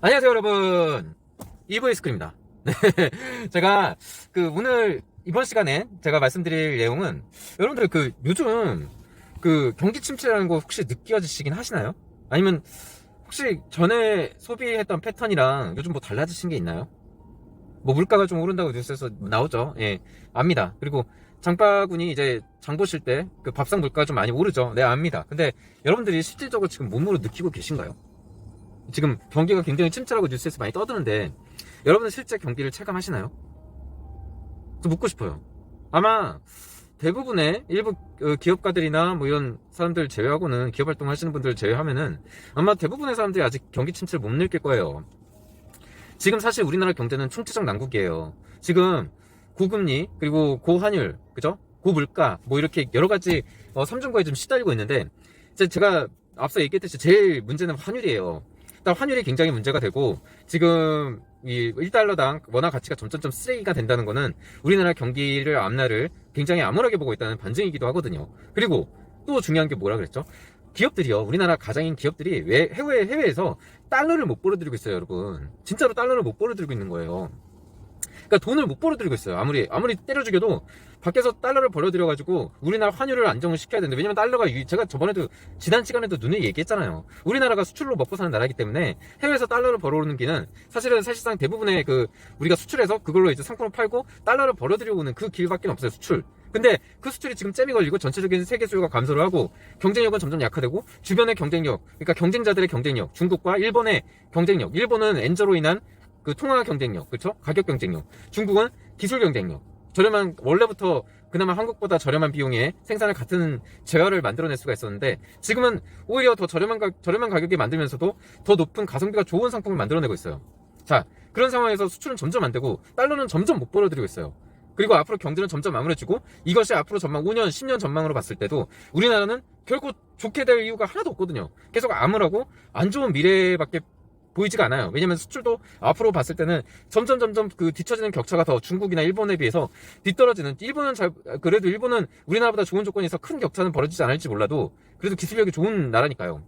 안녕하세요 여러분, 이브이스쿨입니다. 네, 제가 오늘 이번 시간에 제가 말씀드릴 내용은, 여러분들 요즘 경기 침체라는 거 혹시 느껴지시긴 하시나요? 아니면 혹시 전에 소비했던 패턴이랑 요즘 뭐 달라지신 게 있나요? 뭐 물가가 좀 오른다고 뉴스에서 나오죠. 예, 압니다. 그리고 장바구니 이제 장 보실 때 밥상 물가가 좀 많이 오르죠. 네, 압니다. 근데 여러분들이 실질적으로 지금 몸으로 느끼고 계신가요? 지금 경기가 굉장히 침체라고 뉴스에서 많이 떠드는데, 여러분은 실제 경기를 체감하시나요? 저 묻고 싶어요. 아마 대부분의 일부 기업가들이나 뭐 이런 사람들 제외하고는, 기업 활동 하시는 분들 제외하면은 아마 대부분의 사람들이 아직 경기 침체를 못 느낄 거예요. 지금 사실 우리나라 경제는 총체적 난국이에요. 지금 고금리, 그리고 고환율, 그죠? 고물가, 뭐 이렇게 여러 가지 삼중고에 좀 시달리고 있는데, 제가 앞서 얘기했듯이 제일 문제는 환율이에요. 일단 환율이 굉장히 문제가 되고, 지금 이 1달러당 원화 가치가 점점점 쓰레기가 된다는 거는 우리나라 경기를 앞날을 굉장히 암울하게 보고 있다는 반증이기도 하거든요. 그리고 또 중요한 게 뭐라 그랬죠? 기업들이요, 우리나라 가장인 기업들이 왜 해외에서 달러를 못 벌어들이고 있어요, 여러분. 진짜로 달러를 못 벌어들이고 있는 거예요. 그러니까 돈을 못 벌어들이고 있어요. 아무리 때려 죽여도 밖에서 달러를 벌어들여가지고 우리나라 환율을 안정을 시켜야 되는데, 왜냐면 달러가, 제가 저번에도 지난 시간에도 눈에 얘기했잖아요. 우리나라가 수출로 먹고 사는 나라이기 때문에 해외에서 달러를 벌어오는 길은 사실상 대부분의 우리가 수출해서 그걸로 이제 상품을 팔고 달러를 벌어들여오는 그 길밖에 없어요, 수출. 근데 그 수출이 지금 잼이 걸리고 전체적인 세계 수요가 감소를 하고 경쟁력은 점점 약화되고, 주변의 경쟁력, 그러니까 경쟁자들의 경쟁력, 중국과 일본의 경쟁력, 일본은 엔저로 인한 통화 경쟁력, 그렇죠? 가격 경쟁력. 중국은 기술 경쟁력. 원래부터 그나마 한국보다 저렴한 비용에 생산을 같은 재화를 만들어낼 수가 있었는데, 지금은 오히려 더 저렴한 가격에 만들면서도 더 높은 가성비가 좋은 상품을 만들어내고 있어요. 자, 그런 상황에서 수출은 점점 안 되고 달러는 점점 못 벌어들이고 있어요. 그리고 앞으로 경제는 점점 암울해지고, 이것이 앞으로 전망 5년, 10년 전망으로 봤을 때도 우리나라는 결코 좋게 될 이유가 하나도 없거든요. 계속 암울하고 안 좋은 미래밖에 보이지가 않아요. 왜냐면 수출도 앞으로 봤을 때는 점점 뒤처지는 격차가 더 중국이나 일본에 비해서 뒤떨어지는, 그래도 일본은 우리나라보다 좋은 조건에서 큰 격차는 벌어지지 않을지 몰라도 그래도 기술력이 좋은 나라니까요.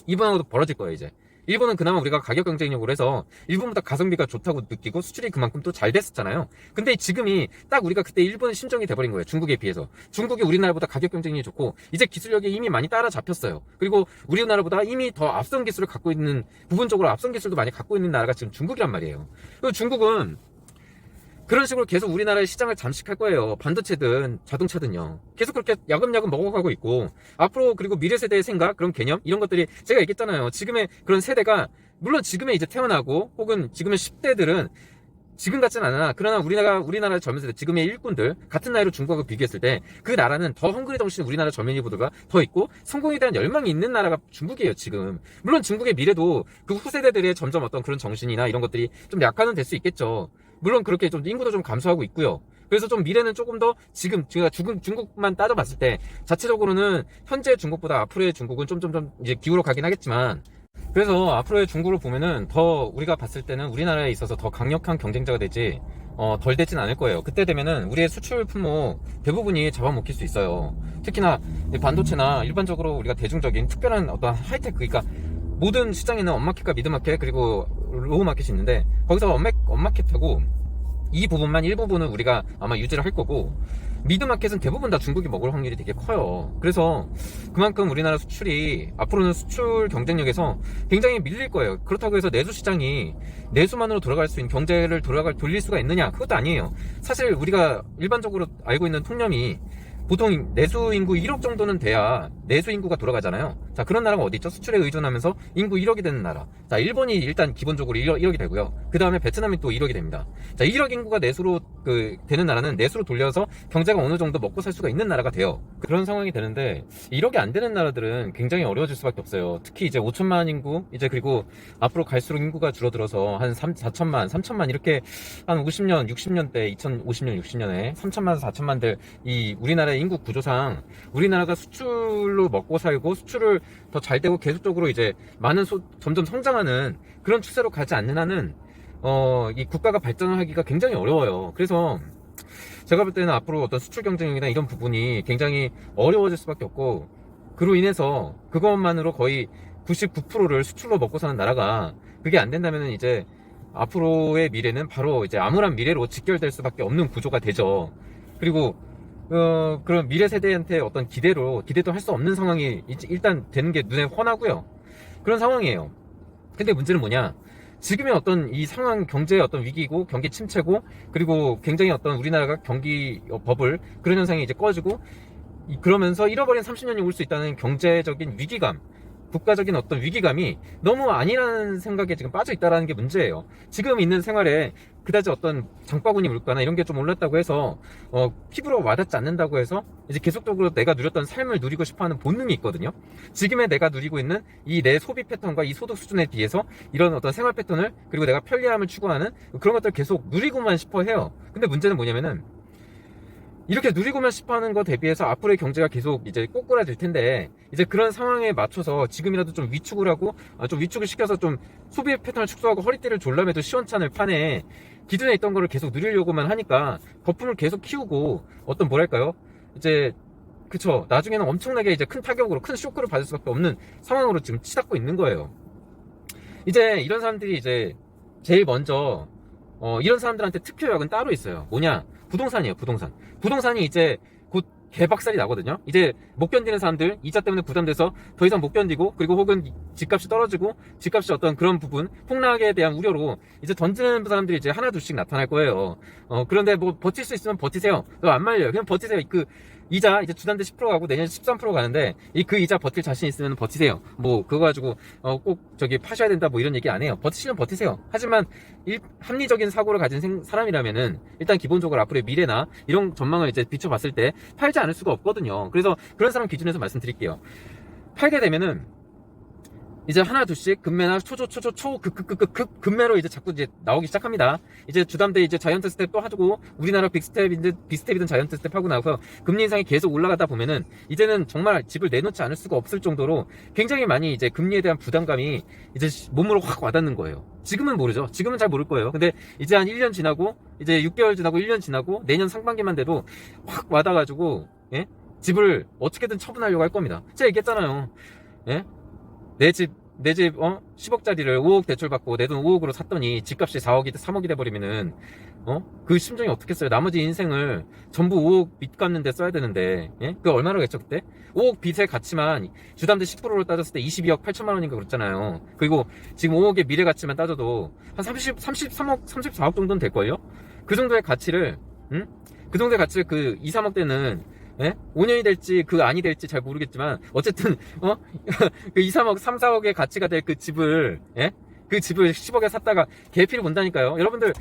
이번하고도 벌어질 거예요, 이제. 일본은 그나마 우리가 가격 경쟁력으로 해서 일본보다 가성비가 좋다고 느끼고 수출이 그만큼 또 잘 됐었잖아요. 근데 지금이 딱 우리가 그때 일본의 심정이 돼버린 거예요, 중국에 비해서. 중국이 우리나라보다 가격 경쟁력이 좋고 이제 기술력이 이미 많이 따라잡혔어요. 그리고 우리나라보다 이미 더 앞선 기술을 갖고 있는, 부분적으로 앞선 기술도 많이 갖고 있는 나라가 지금 중국이란 말이에요. 그리고 중국은 그런 식으로 계속 우리나라의 시장을 잠식할 거예요. 반도체든 자동차든요. 계속 그렇게 야금야금 먹어가고 있고, 앞으로, 그리고 미래 세대의 생각, 그런 개념, 이런 것들이, 제가 얘기했잖아요. 지금의 그런 세대가, 물론 지금의 이제 태어나고 혹은 지금의 10대들은 지금 같진 않아. 그러나 우리나라 젊은 세대, 지금의 일꾼들, 같은 나이로 중국하고 비교했을 때 그 나라는 더 헝그리 덩신 우리나라 젊은이보다 더 있고, 성공에 대한 열망이 있는 나라가 중국이에요, 지금. 물론 중국의 미래도 그 후세대들의 점점 어떤 그런 정신이나 이런 것들이 좀 약화는 될 수 있겠죠. 물론 그렇게 좀 인구도 좀 감소하고 있고요. 그래서 좀 미래는 조금 더, 지금 제가 중국만 따져봤을 때 자체적으로는 현재 중국보다 앞으로의 중국은 좀 이제 기울어 가긴 하겠지만, 그래서 앞으로의 중국을 보면은 더 우리가 봤을 때는 우리나라에 있어서 더 강력한 경쟁자가 되지 덜 되진 않을 거예요. 그때 되면은 우리의 수출 품목 대부분이 잡아먹힐 수 있어요. 특히나 반도체나 일반적으로 우리가 대중적인 특별한 어떤 하이테크, 그러니까 모든 시장에는 업마켓과 미드마켓, 그리고 로우마켓이 있는데, 거기서 업마켓하고 이 부분만 일부분은 우리가 아마 유지를 할 거고, 미드마켓은 대부분 다 중국이 먹을 확률이 되게 커요. 그래서 그만큼 우리나라 수출이 앞으로는 수출 경쟁력에서 굉장히 밀릴 거예요. 그렇다고 해서 내수 시장이 내수만으로 돌아갈 수 있는, 경제를 돌릴 수가 있느냐? 그것도 아니에요. 사실 우리가 일반적으로 알고 있는 통념이, 보통 내수 인구 1억 정도는 돼야 내수 인구가 돌아가잖아요. 자, 그런 나라가 어디 있죠? 수출에 의존하면서 인구 1억이 되는 나라. 자, 일본이 일단 기본적으로 1억이 되고요. 그 다음에 베트남이 또 1억이 됩니다. 자, 1억 인구가 내수로 되는 나라는 내수로 돌려서 경제가 어느 정도 먹고 살 수가 있는 나라가 돼요. 그런 상황이 되는데, 1억이 안 되는 나라들은 굉장히 어려워질 수밖에 없어요. 특히 이제 5천만 인구, 이제 그리고 앞으로 갈수록 인구가 줄어들어서 한 4천만, 3천만, 이렇게 한 50년, 60년대, 2050년, 60년에 3천만에서 4천만들, 이 우리나라의 인구 구조상 우리나라가 수출로 먹고 살고 수출을 더 잘 되고 계속적으로 이제 점점 성장하는 그런 추세로 가지 않는 한은 이 국가가 발전을 하기가 굉장히 어려워요. 그래서 제가 볼 때는 앞으로 어떤 수출 경쟁력이나 이런 부분이 굉장히 어려워질 수밖에 없고, 그로 인해서 그것만으로 거의 99%를 수출로 먹고 사는 나라가 그게 안 된다면은 이제 앞으로의 미래는 바로 이제 암울한 미래로 직결될 수밖에 없는 구조가 되죠. 그리고 그런 미래 세대한테 어떤 기대도 할 수 없는 상황이 일단 되는 게 눈에 훤하고요. 그런 상황이에요. 근데 문제는 뭐냐? 지금의 어떤 이 상황, 경제의 어떤 위기고 경기 침체고, 그리고 굉장히 어떤 우리나라가 경기 버블 그런 현상이 이제 꺼지고, 그러면서 잃어버린 30년이 올 수 있다는 경제적인 위기감, 국가적인 어떤 위기감이 너무 아니라는 생각에 지금 빠져 있다는 게 문제예요. 지금 있는 생활에 그다지 어떤 장바구니 물가나 이런 게 좀 올랐다고 해서 피부로 와닿지 않는다고 해서 이제 계속적으로 내가 누렸던 삶을 누리고 싶어하는 본능이 있거든요. 지금의 내가 누리고 있는 이 내 소비 패턴과 이 소득 수준에 비해서 이런 어떤 생활 패턴을, 그리고 내가 편리함을 추구하는 그런 것들을 계속 누리고만 싶어 해요. 근데 문제는 뭐냐면은, 이렇게 누리고만 싶어하는 거 대비해서 앞으로의 경제가 계속 이제 꼬꾸라질 텐데, 이제 그런 상황에 맞춰서 지금이라도 좀 위축을 하고, 좀 위축을 시켜서 좀 소비 패턴을 축소하고 허리띠를 졸라매도 시원찮을 판에 기존에 있던 거를 계속 누리려고만 하니까 거품을 계속 키우고, 어떤 뭐랄까요? 이제 그쵸, 나중에는 엄청나게 이제 큰 타격으로, 큰 쇼크를 받을 수밖에 없는 상황으로 지금 치닫고 있는 거예요. 이제 이런 사람들이 이제 제일 먼저 이런 사람들한테 특효약은 따로 있어요. 뭐냐? 부동산이에요. 부동산이 이제 곧 개박살이 나거든요. 이제 못 견디는 사람들, 이자 때문에 부담돼서 더 이상 못 견디고, 그리고 혹은 집값이 떨어지고, 집값이 어떤 그런 부분, 폭락에 대한 우려로 이제 던지는 사람들이 이제 하나 둘씩 나타날 거예요. 그런데 뭐 버틸 수 있으면 버티세요. 안 말려요. 그냥 버티세요. 이자 이제 주담대 10% 가고 내년 13% 가는데, 그 이자 버틸 자신 있으면 버티세요. 뭐 그거 가지고 꼭 저기 파셔야 된다 뭐 이런 얘기 안 해요. 버티시면 버티세요. 하지만 합리적인 사고를 가진 사람이라면은 일단 기본적으로 앞으로의 미래나 이런 전망을 이제 비춰봤을 때 팔지 않을 수가 없거든요. 그래서 그런 사람 기준에서 말씀드릴게요. 팔게 되면은 이제 하나 둘씩 금매나 급매로 이제 자꾸 이제 나오기 시작합니다. 이제 주담대 이제 자이언트 스텝 또 하고, 우리나라 빅스텝이든 자이언트 스텝 하고 나서 금리 인상이 계속 올라가다 보면은 이제는 정말 집을 내놓지 않을 수가 없을 정도로 굉장히 많이 이제 금리에 대한 부담감이 이제 몸으로 확 와닿는 거예요. 지금은 모르죠. 지금은 잘 모를 거예요. 근데 이제 한 1년 지나고, 이제 6개월 지나고 1년 지나고 내년 상반기만 돼도 확 와닿아가지고, 예? 집을 어떻게든 처분하려고 할 겁니다. 제가 얘기했잖아요. 예? 내 집 10억짜리를 5억 대출 받고 내 돈 5억으로 샀더니 집값이 4억이 3억이 돼버리면은 그 심정이 어떻겠어요. 나머지 인생을 전부 5억 빚 갚는 데 써야 되는데, 예? 그게 얼마나겠죠 그때? 5억 빚의 가치만 주담대 10%로 따졌을 때 22억 8천만 원인가 그렇잖아요. 그리고 지금 5억의 미래 가치만 따져도 한 33억 34억 정도는 될걸요. 그 정도의 가치를, 그 정도의 가치를 그 2, 3억 대는, 예? 5년이 될지 그 안이 될지 잘 모르겠지만 어쨌든 그 2, 3억, 3, 4억의 가치가 될 그 집을, 예? 그 집을 10억에 샀다가 개피를 본다니까요. 여러분들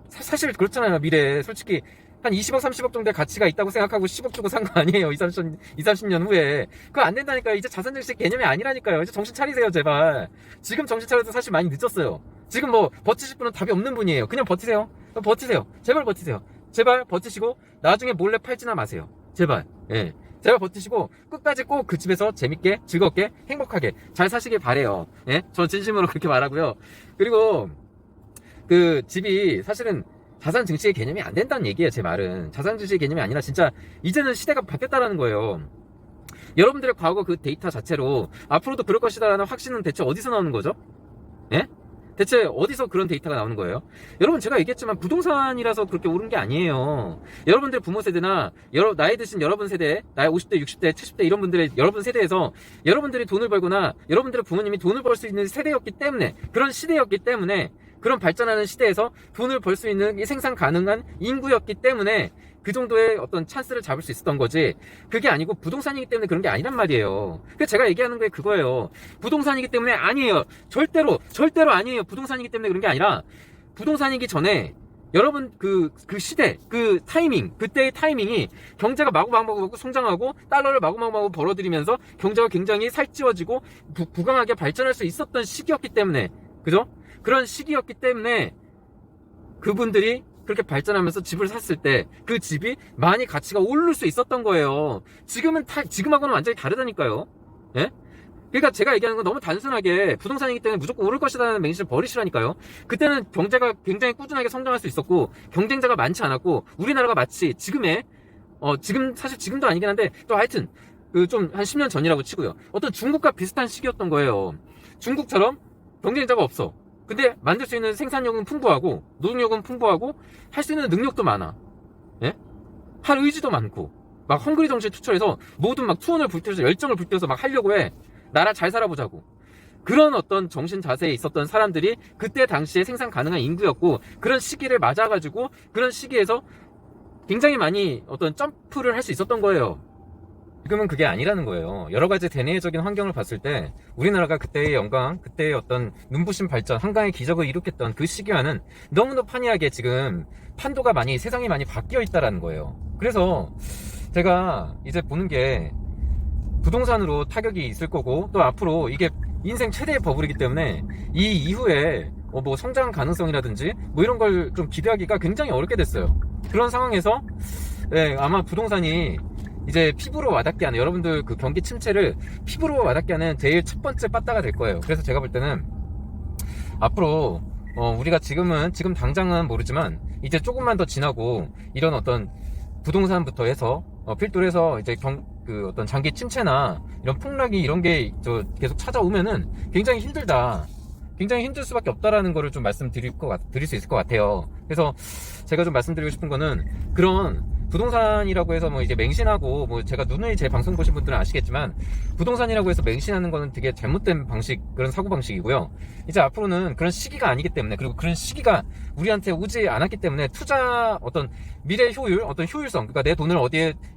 사실 그렇잖아요. 미래에 솔직히 한 20억, 30억 정도의 가치가 있다고 생각하고 10억 주고 산 거 아니에요. 2, 30년 후에. 그거 안 된다니까요. 이제 자산증식 개념이 아니라니까요. 이제 정신 차리세요, 제발. 지금 정신 차려도 사실 많이 늦었어요. 지금 뭐 버티실 분은 답이 없는 분이에요. 그냥 버티세요. 버티세요. 제발 버티세요. 제발 버티시고 나중에 몰래 팔지나 마세요. 제발. 예. 제발 버티시고 끝까지 꼭 그 집에서 재밌게, 즐겁게, 행복하게 잘 사시길 바래요. 예? 전 진심으로 그렇게 말하고요. 그리고 그 집이 사실은 자산 증식의 개념이 안 된다는 얘기예요. 제 말은 자산 증식의 개념이 아니라 진짜 이제는 시대가 바뀌었다라는 거예요. 여러분들의 과거 그 데이터 자체로 앞으로도 그럴 것이다라는 확신은 대체 어디서 나오는 거죠? 예? 대체 어디서 그런 데이터가 나오는 거예요? 여러분, 제가 얘기했지만 부동산이라서 그렇게 오른 게 아니에요. 여러분들 부모 세대나 나이 드신 여러분 세대, 나이 50대, 60대, 70대 이런 분들의 여러분 세대에서 여러분들이 돈을 벌거나 여러분들의 부모님이 돈을 벌 수 있는 세대였기 때문에, 그런 시대였기 때문에, 그런 발전하는 시대에서 돈을 벌 수 있는 생산 가능한 인구였기 때문에 그 정도의 어떤 찬스를 잡을 수 있었던 거지, 그게 아니고 부동산이기 때문에 그런 게 아니란 말이에요. 그래서 제가 얘기하는 게 그거예요. 부동산이기 때문에 아니에요. 절대로 아니에요. 부동산이기 때문에 그런 게 아니라, 부동산이기 전에 여러분 그 시대, 그 타이밍, 그때의 타이밍이 경제가 마구마구 성장하고 달러를 마구마구 벌어들이면서 경제가 굉장히 살찌워지고 부강하게 발전할 수 있었던 시기였기 때문에, 그죠? 그런 시기였기 때문에 그분들이 그렇게 발전하면서 집을 샀을 때 그 집이 많이 가치가 오를 수 있었던 거예요. 지금하고는 완전히 다르다니까요. 예? 그러니까 제가 얘기하는 건 너무 단순하게 부동산이기 때문에 무조건 오를 것이라는 맹신을 버리시라니까요. 그때는 경제가 굉장히 꾸준하게 성장할 수 있었고 경쟁자가 많지 않았고, 우리나라가 마치 지금의 지금 사실 지금도 아니긴 한데 또 하여튼 그 좀 한 10년 전이라고 치고요. 어떤 중국과 비슷한 시기였던 거예요. 중국처럼 경쟁자가 없어. 근데 만들 수 있는 생산력은 풍부하고 노동력은 풍부하고 할 수 있는 능력도 많아. 예? 할 의지도 많고 막 헝그리 정신에 투철해서 모든 막 투혼을 불태워서 열정을 불태워서 막 하려고 해. 나라 잘 살아보자고. 그런 어떤 정신 자세에 있었던 사람들이 그때 당시에 생산 가능한 인구였고 그런 시기를 맞아가지고 그런 시기에서 굉장히 많이 어떤 점프를 할 수 있었던 거예요. 지금은 그게 아니라는 거예요. 여러 가지 대내적인 환경을 봤을 때 우리나라가 그때의 영광, 그때의 어떤 눈부신 발전, 한강의 기적을 일으켰던 그 시기와는 너무나 판이하게 지금 판도가 많이 세상이 많이 바뀌어 있다라는 거예요. 그래서 제가 이제 보는 게 부동산으로 타격이 있을 거고 또 앞으로 이게 인생 최대의 버블이기 때문에 이 이후에 뭐 성장 가능성이라든지 뭐 이런 걸 좀 기대하기가 굉장히 어렵게 됐어요. 그런 상황에서 아마 부동산이 이제 피부로 와닿게 하는, 여러분들 그 경기 침체를 피부로 와닿게 하는 제일 첫 번째 빠따가 될 거예요. 그래서 제가 볼 때는 앞으로 우리가 지금 당장은 모르지만 이제 조금만 더 지나고 이런 어떤 부동산부터 해서 필두로 해서 이제 그 어떤 장기 침체나 이런 폭락이 이런 게 계속 찾아오면은 굉장히 힘들다. 굉장히 힘들 수밖에 없다라는 거를 좀 드릴 수 있을 것 같아요. 그래서 제가 좀 말씀드리고 싶은 거는 그런 부동산이라고 해서 뭐 이제 맹신하고 뭐 제가 누누이 제 방송 보신 분들은 아시겠지만 부동산이라고 해서 맹신하는 거는 되게 잘못된 그런 사고방식이고요. 이제 앞으로는 그런 시기가 아니기 때문에, 그리고 그런 시기가 우리한테 오지 않았기 때문에 투자 어떤 미래 효율, 어떤 효율성, 그러니까 내 돈을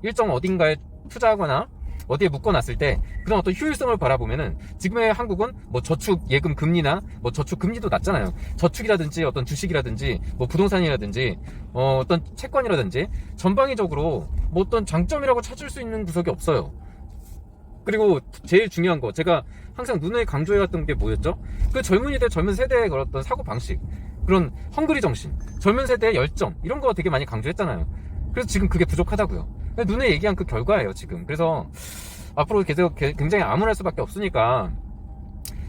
일정 어딘가에 투자하거나 어디에 묶어놨을 때 그런 어떤 효율성을 바라보면은 지금의 한국은 뭐 저축 예금 금리나 뭐 저축 금리도 낮잖아요. 저축이라든지 어떤 주식이라든지 뭐 부동산이라든지 어떤 채권이라든지 전방위적으로 뭐 어떤 장점이라고 찾을 수 있는 구석이 없어요. 그리고 제일 중요한 거, 제가 항상 누누이 강조해왔던 게 뭐였죠? 그 젊은 세대의 그런 어떤 사고방식, 그런 헝그리 정신, 젊은 세대의 열정, 이런 거 되게 많이 강조했잖아요. 그래서 지금 그게 부족하다고요. 눈에 얘기한 그 결과예요, 지금. 그래서 앞으로 계속 굉장히 암울할 수밖에 없으니까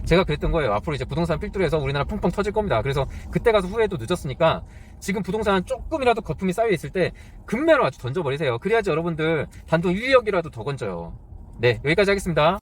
제가 그랬던 거예요. 앞으로 이제 부동산 필두로 해서 우리나라 펑펑 터질 겁니다. 그래서 그때 가서 후회도 늦었으니까 지금 부동산 조금이라도 거품이 쌓여 있을 때 금매로 아주 던져버리세요. 그래야지 여러분들 단돈 1억이라도 더 건져요. 네, 여기까지 하겠습니다.